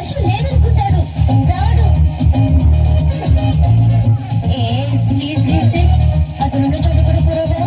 మనిషి లేదనుకుంటాడు రాడు. Please please please అతను చోటు కూడా కూరగా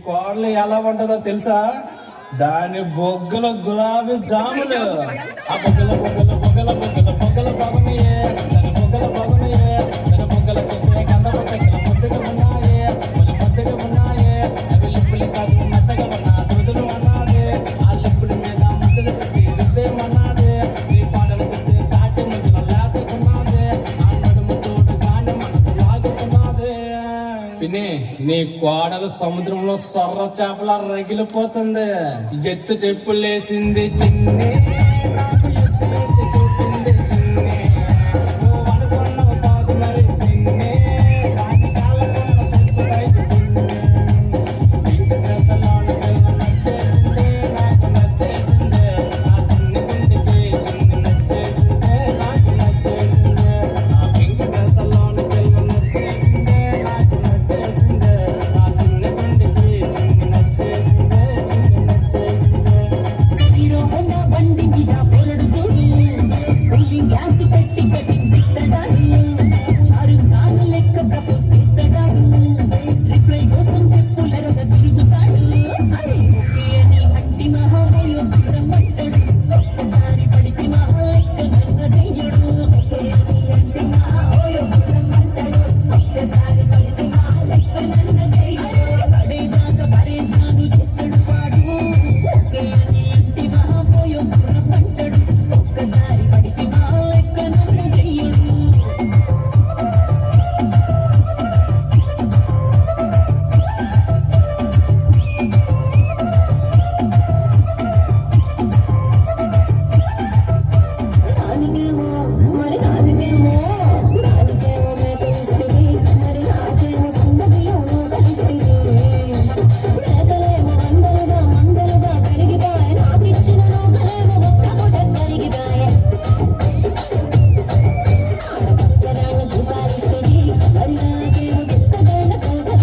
కోడలు ఎలా ఉంటుందో తెలుసా? దాని బొగ్గల గులాబీ జాములు ఆ బొగ్గల బొగ్గల బొగ్గల బొగ్గల బొగ్గల బాగున్నాయే, దాని బొగ్గల బాగున్నాయే, దాని బొగ్గల చూస్తే గంధ బొగ్గల ముద్దగా ఉన్నాయే, మన ముద్దగా ఉన్నాయే. అవి లిప్పులు కాదు మెత్తగా ఉన్నా దురదలు అన్నాదే, ఆ లిప్పుల మీద ముద్దలు పెట్టి రుద్దేమన్నాదే. నీ పాటలు చూస్తే కాటి ముద్దలు లేకున్నాదే, ఆ నడుము తోడు గాని మనసు లాగుతున్నదే. పిన్ని నీ కోడలు సముద్రంలో సొర్ర చేపల రగిలిపోతుంది. ఎత్తు చెప్పులేసింది చిన్ని